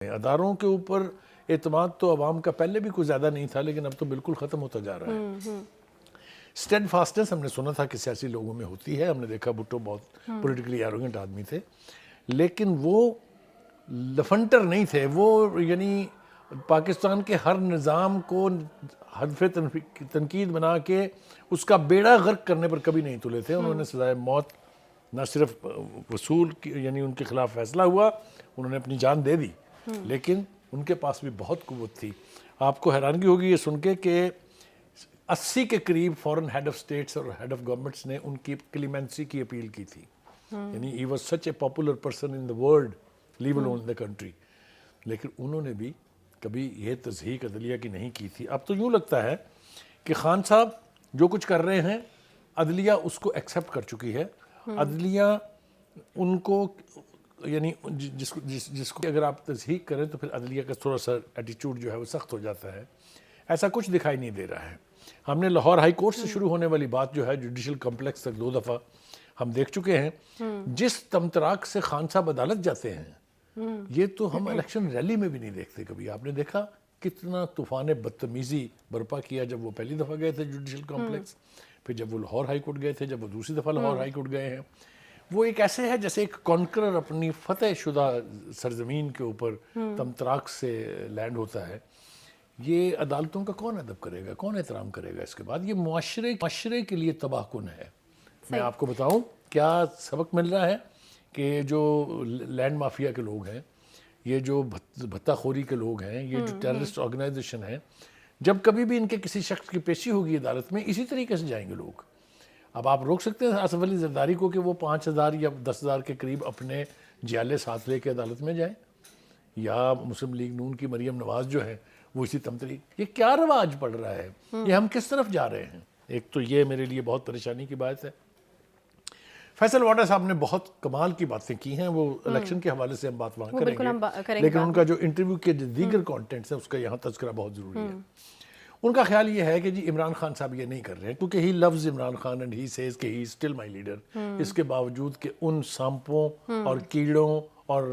اداروں کے اوپر اعتماد تو عوام کا پہلے بھی کوئی زیادہ نہیں تھا، لیکن اب تو بالکل ختم ہوتا جا رہا ہے۔ اسٹیڈ فاسٹنس ہم نے سنا تھا کہ سیاسی لوگوں میں ہوتی ہے، ہم نے دیکھا بھٹو بہت پولیٹیکلی ایروگنٹ آدمی تھے، لیکن وہ لفنٹر نہیں تھے، وہ یعنی پاکستان کے ہر نظام کو ہدف تنقید بنا کے اس کا بیڑا غرق کرنے پر کبھی نہیں تلے تھے۔ انہوں نے سزائے موت نہ صرف وصول یعنی ان کے خلاف فیصلہ ہوا، انہوں نے اپنی جان دے دی، لیکن ان کے پاس بھی بہت قوت تھی۔ آپ کو حیرانگی ہوگی یہ سن کے کہ 80 کے قریب فورن ہیڈ آف سٹیٹس اور ہیڈ آف گورنمنٹس نے ان کی کلیمنسی کی اپیل کی تھی، یعنی he was such a popular person in the world, leave alone the country، لیکن انہوں نے بھی کبھی یہ تضحیک عدلیہ کی نہیں کی تھی۔ اب تو یوں لگتا ہے کہ خان صاحب جو کچھ کر رہے ہیں عدلیہ اس کو ایکسیپٹ کر چکی ہے، عدلیہ ان کو یعنی جس کو اگر آپ تصحیح کریں تو پھر عدلیہ کا تھوڑا سا ایٹیچیوڈ جو ہے وہ سخت ہو جاتا ہے، ایسا کچھ دکھائی نہیں دے رہا ہے۔ ہم نے لاہور ہائی کورٹ سے شروع ہونے والی بات جو ہے جوڈیشل کمپلیکس تک 2 دفعہ ہم دیکھ چکے ہیں، جس تمطراق سے خان صاحب عدالت جاتے ہیں یہ تو ہم الیکشن ریلی میں بھی نہیں دیکھتے کبھی۔ آپ نے دیکھا کتنا طوفان بدتمیزی برپا کیا جب وہ پہلی دفعہ گئے تھے جوڈیشل کمپلیکس، پھر جب وہ لاہور ہائی کورٹ گئے تھے، جب وہ دوسری دفعہ لاہور ہائی کورٹ گئے ہیں۔ وہ ایک ایسے ہے جیسے ایک کانکرر اپنی فتح شدہ سرزمین کے اوپر تمطراق سے لینڈ ہوتا ہے۔ یہ عدالتوں کا کون ادب کرے گا، کون احترام کرے گا اس کے بعد؟ یہ معاشرے کے لیے تباہ کن ہے۔ میں آپ کو بتاؤں کیا سبق مل رہا ہے کہ جو لینڈ مافیا کے لوگ ہیں، یہ جو بھتہ خوری کے لوگ ہیں، یہ جو ٹیررسٹ آرگنائزیشن ہیں، جب کبھی بھی ان کے کسی شخص کی پیشی ہوگی عدالت میں اسی طریقے سے جائیں گے لوگ۔ اب آپ روک سکتے ہیں آصف علی زرداری کو کہ وہ 5000 یا 10,000 کے قریب اپنے جیالے ساتھ لے کے عدالت میں جائیں، یا مسلم لیگ نون کی مریم نواز جو ہے وہ اسی تمطری؟ یہ کیا رواج پڑ رہا ہے؟ یہ ہم کس طرف جا رہے ہیں؟ ایک تو یہ میرے لیے بہت پریشانی کی بات ہے۔ فیصل واڈا صاحب نے بہت کمال کی باتیں کی ہیں، وہ الیکشن کے حوالے سے ہم بات وہاں کریں گے، لیکن ان کا جو انٹرویو کے دیگر کانٹینٹس ہیں اس کا یہاں تذکرہ بہت ضروری ہے۔ ان کا خیال یہ ہے کہ جی عمران خان صاحب یہ نہیں کر رہے ہیں کیونکہ he loves Imran Khan and he says کہ ہی اسٹل مائی لیڈر، اس کے باوجود کہ ان سانپوں اور کیڑوں اور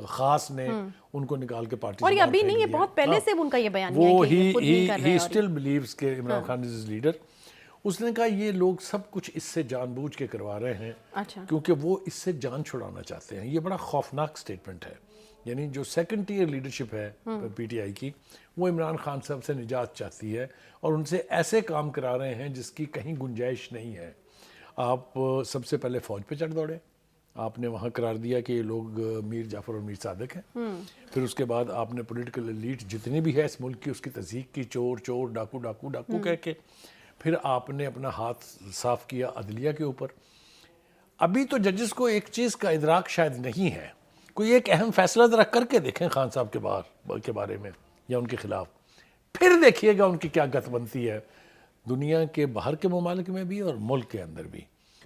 خاص نے ان کو نکال کے پارٹی سے اور یہ ابھی نہیں ہے، بہت پہلے سے ان کا یہ بیانیہ ہے کہ یہ خود نہیں کر رہے ہیں، ہی اسٹل بلیوز کہ عمران خان از لیڈر۔ اس نے کہا یہ لوگ سب کچھ اس سے جان بوجھ کے کروا رہے ہیں کیونکہ وہ اس سے جان چھڑانا چاہتے ہیں۔ یہ بڑا خوفناک سٹیٹمنٹ ہے، یعنی جو سیکنڈ ٹیئر لیڈرشپ ہے پی ٹی آئی کی، وہ عمران خان صاحب سے نجات چاہتی ہے اور ان سے ایسے کام کرا رہے ہیں جس کی کہیں گنجائش نہیں ہے۔ آپ سب سے پہلے فوج پہ چڑھ دوڑے، آپ نے وہاں قرار دیا کہ یہ لوگ میر جعفر اور میر صادق ہیں، پھر اس کے بعد آپ نے پولیٹیکل ایلیٹ جتنی بھی ہے اس ملک کی اس کی تصدیق کی، چور چور ڈاکو ڈاکو ڈاکو کہہ کے، پھر آپ نے اپنا ہاتھ صاف کیا عدلیہ کے اوپر۔ ابھی تو ججز کو ایک چیز کا ادراک شاید نہیں ہے، کوئی ایک اہم فیصلہ ذرا کر کے دیکھیں خان صاحب کے بارے میں یا ان کے خلاف، پھر دیکھیے گا ان کی کیا گت بنتی ہے دنیا کے باہر کے ممالک میں بھی اور ملک کے اندر بھی۔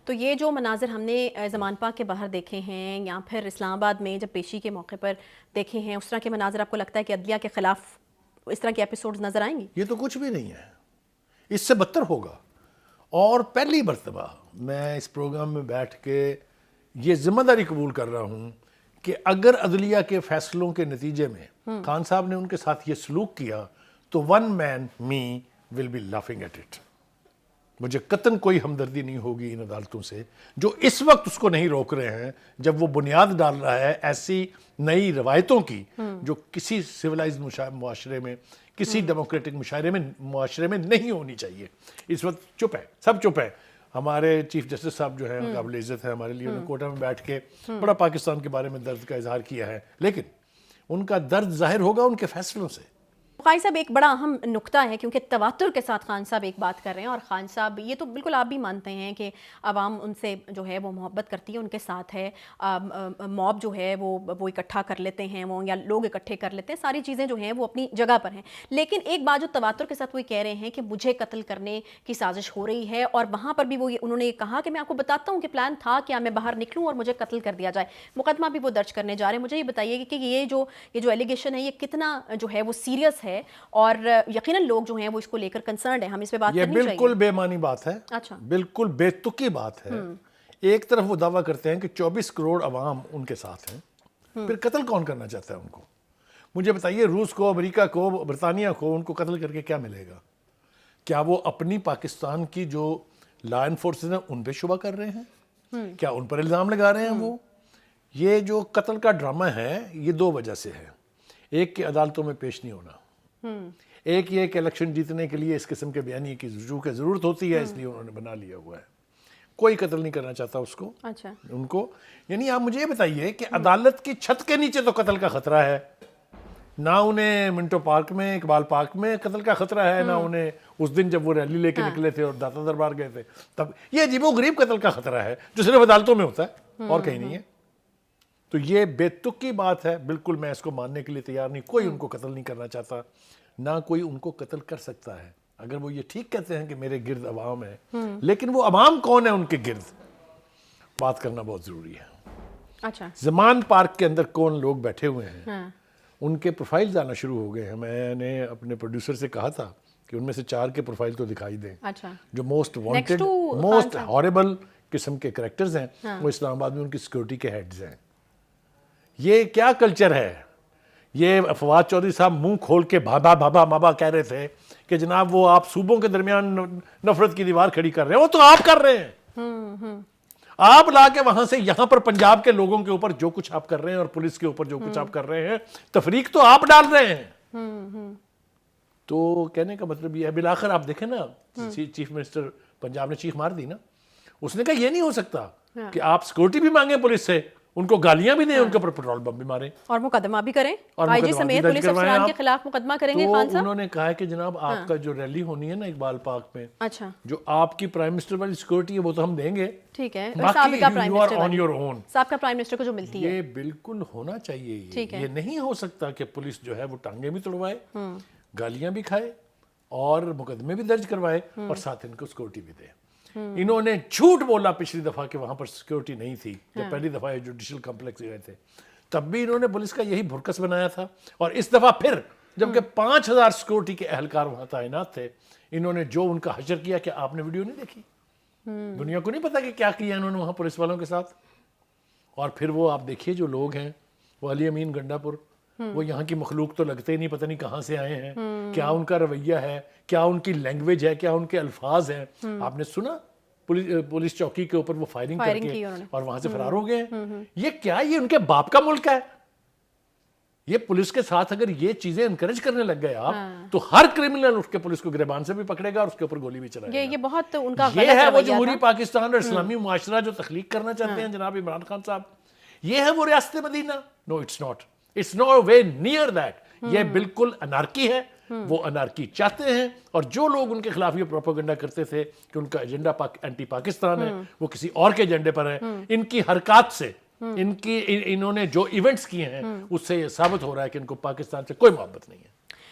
تو یہ جو مناظر ہم نے زمان پاک کے باہر دیکھے ہیں یا پھر اسلام آباد میں جب پیشی کے موقع پر دیکھے ہیں، اس طرح کے مناظر آپ کو لگتا ہے کہ عدلیہ کے خلاف اس طرح کے ایپیسوڈز نظر آئیں گی؟ یہ تو کچھ بھی نہیں ہے، اس سے بدتر ہوگا۔ اور پہلی مرتبہ میں اس پروگرام میں بیٹھ کے یہ ذمہ داری قبول کر رہا ہوں کہ اگر عدلیہ کے فیصلوں کے نتیجے میں خان صاحب نے ان کے ساتھ یہ سلوک کیا تو one man me will be laughing at it. مجھے قطعاً کوئی ہمدردی نہیں ہوگی ان عدالتوں سے جو اس وقت اس کو نہیں روک رہے ہیں، جب وہ بنیاد ڈال رہا ہے ایسی نئی روایتوں کی جو کسی سویلائزڈ معاشرے میں، کسی ڈیموکریٹک معاشرے میں نہیں ہونی چاہیے۔ اس وقت چپ ہے، سب چپ ہے۔ ہمارے چیف جسٹس صاحب جو ہیں قابل عزت ہے ہمارے لیے، انہوں نے کوٹہ میں بیٹھ کے بڑا پاکستان کے بارے میں درد کا اظہار کیا ہے، لیکن ان کا درد ظاہر ہوگا ان کے فیصلوں سے۔ قائد صاحب ایک بڑا اہم نقطہ ہے کیونکہ تواتر کے ساتھ خان صاحب ایک بات کر رہے ہیں، اور خان صاحب یہ تو بالکل آپ بھی مانتے ہیں کہ عوام ان سے جو ہے وہ محبت کرتی ہے، ان کے ساتھ ہے، موب جو ہے وہ اکٹھا کر لیتے ہیں، وہ یا لوگ اکٹھے کر لیتے ہیں، ساری چیزیں جو ہیں وہ اپنی جگہ پر ہیں، لیکن ایک بات جو تواتر کے ساتھ وہ کہہ رہے ہیں کہ مجھے قتل کرنے کی سازش ہو رہی ہے، اور وہاں پر بھی وہ انہوں نے کہا کہ میں آپ کو بتاتا ہوں کہ پلان تھا کہ میں باہر نکلوں اور مجھے قتل کر دیا جائے، مقدمہ بھی وہ درج کرنے جا رہے ہیں۔ مجھے یہ بتائیے کہ یہ جو ایلیگیشن ہے یہ کتنا جو ہے وہ سیریس ہے، اور یقیناً لوگ جو ہیں وہ اس کو لے کر کنسرنڈ ہیں، ہم اس پہ بات کرنی چاہیے۔ یہ بالکل بے معنی بات ہے، بالکل بے تکی بات ہے۔ ایک طرف وہ دعویٰ کرتے ہیں کہ 24 کروڑ عوام ان کے ساتھ ہیں، پھر قتل کون کرنا چاہتا ہے ان کو؟ مجھے بتائیے روس کو، امریکہ کو، برطانیہ کو ان کو قتل کر کے کیا ملے گا؟ کیا وہ اپنی پاکستان کی جو لا انفورسز ہیں ان پہ شبہ کر رہے ہیں؟ کیا ان پر الزام لگا رہے ہیں وہ؟ یہ جو قتل کا ڈرامہ ہے یہ دو وجہ سے ہے. ایک کہ عدالتوں میں پیش نہیں ہونا، ایک یہ کہ الیکشن جیتنے کے لیے اس قسم کے بیانیے کی رجوع کی ضرورت ہوتی ہے، اس لیے انہوں نے بنا لیا ہوا ہے. کوئی قتل نہیں کرنا چاہتا اس کو، اچھا ان کو. یعنی آپ مجھے یہ بتائیے کہ عدالت کی چھت کے نیچے تو قتل کا خطرہ ہے، نہ انہیں منٹو پارک میں، اقبال پارک میں قتل کا خطرہ ہے، نہ انہیں اس دن جب وہ ریلی لے کے نکلے تھے اور داتا دربار گئے تھے تب. یہ عجیب و غریب قتل کا خطرہ ہے جو صرف عدالتوں میں ہوتا ہے اور کہیں نہیں ہے. تو یہ بے تک کی بات ہے، بالکل میں اس کو ماننے کے لیے تیار نہیں. کوئی ان کو قتل نہیں کرنا چاہتا، نہ کوئی ان کو قتل کر سکتا ہے. اگر وہ یہ ٹھیک کہتے ہیں کہ میرے گرد عوام ہے، لیکن وہ عوام کون ہے ان کے گرد، بات کرنا بہت ضروری ہے. اچھا زمان پارک کے اندر کون لوگ بیٹھے ہوئے ہیں، ان کے پروفائلز آنا شروع ہو گئے ہیں. میں نے اپنے پروڈیوسر سے کہا تھا کہ ان میں سے 4 کے پروفائل تو دکھائی دیں اچھا جو most wanted, to most herbal قسم کے کریکٹرز ہیں. وہ اسلام آباد میں ان کی سیکورٹی کے ہیڈز ہیں. یہ کیا کلچر ہے؟ یہ فواد چودھری صاحب منہ کھول کے بابا بابا بابا کہہ رہے تھے کہ جناب وہ آپ صوبوں کے درمیان نفرت کی دیوار کھڑی کر رہے ہیں. وہ تو آپ کر رہے ہیں. آپ لا کے وہاں سے یہاں پر پنجاب کے لوگوں کے اوپر جو کچھ آپ کر رہے ہیں اور پولیس کے اوپر جو کچھ آپ کر رہے ہیں، تفریق تو آپ ڈال رہے ہیں. تو کہنے کا مطلب یہ ہے، بالآخر آپ دیکھیں نا چیف منسٹر پنجاب نے چیخ مار دی نا. اس نے کہا یہ نہیں ہو سکتا کہ آپ سیکورٹی بھی مانگیں پولیس سے، ان کو گالیاں بھی دیں، ان کے اوپر پیٹرول بم بھی ماریں اور مقدمہ بھی کریں، اور آئی جی مقدمہ سمیت بھی درج پولیس کروائیں افسران آپ. کے خلاف مقدمہ کریں گے تو خان صاحب. انہوں نے کہا کہ جناب آپ کا جو ریلی ہونی ہے نا اقبال پارک میں، اچھا جو آپ کی پرائم منسٹر والی سیکورٹی ہے وہ تو ہم دیں گے، ٹھیک ہے، باقی سابقہ prime you are minister on your own. سابقہ پرائم منسٹر کو جو ملتی ہے. یہ بالکل ہونا چاہیے. ٹھیک ہے. یہ نہیں ہو سکتا کہ پولیس جو ہے وہ ٹانگیں بھی توڑوائے، گالیاں بھی کھائے اور مقدمے بھی درج کروائے اور ساتھ ان کو سیکورٹی بھی دے. انہوں نے جھوٹ بولا پچھلی دفعہ کہ وہاں پر سیکورٹی نہیں تھی، جب پہلی دفعہ جوڈیشل کمپلیکس گئے تھے تب بھی انہوں نے پولیس کا یہی بھرکس بنایا تھا. اور اس دفعہ پھر جبکہ 5000 سیکورٹی کے اہلکار وہاں تعینات تھے، انہوں نے جو ان کا حشر کیا. کہ آپ نے ویڈیو نہیں دیکھی؟ دنیا کو نہیں پتا کہ کیا کیا انہوں نے وہاں پولیس والوں کے ساتھ. اور پھر وہ آپ دیکھیے جو لوگ ہیں، وہ علی امین گنڈا پور، وہ یہاں کی مخلوق تو لگتے ہی نہیں، پتہ نہیں کہاں سے آئے ہیں، کیا ان کا رویہ ہے، کیا ان کی لینگویج ہے، کیا ان کے الفاظ ہیں. آپ نے سنا پولیس چوکی کے اوپر وہ فائرنگ کر کے اور وہاں سے فرار ہو گئے ہیں. یہ کیا، یہ ان کے باپ کا ملک ہے؟ یہ پولیس کے ساتھ اگر یہ چیزیں انکریج کرنے لگ گئے آپ، تو ہر کرمنل اٹھ کے پولیس کو گریبان سے بھی پکڑے گا اور اس کے اوپر گولی بھی چلائے گا. یہ بہت ان کا یہ ہے وہ جمہوری پاکستان اور اسلامی معاشرہ جو تخلیق کرنا چاہتے ہیں جناب عمران خان صاحب. یہ ہے وہ ریاست Medina? No it's not, it's no way near that. یہ بالکل انارکی ہے. وہ انارکی چاہتے ہیں، اور جو لوگ ان کے خلاف یہ پروپیگنڈا کرتے تھے کہ ان کا ایجنڈا اینٹی پاکستان ہے، وہ کسی اور کے ایجنڈے پر ہے. ان کی حرکات سے، انہوں نے جو ایونٹس کیے ہیں اس سے یہ ثابت ہو رہا ہے کہ ان کو پاکستان سے کوئی محبت نہیں ہے.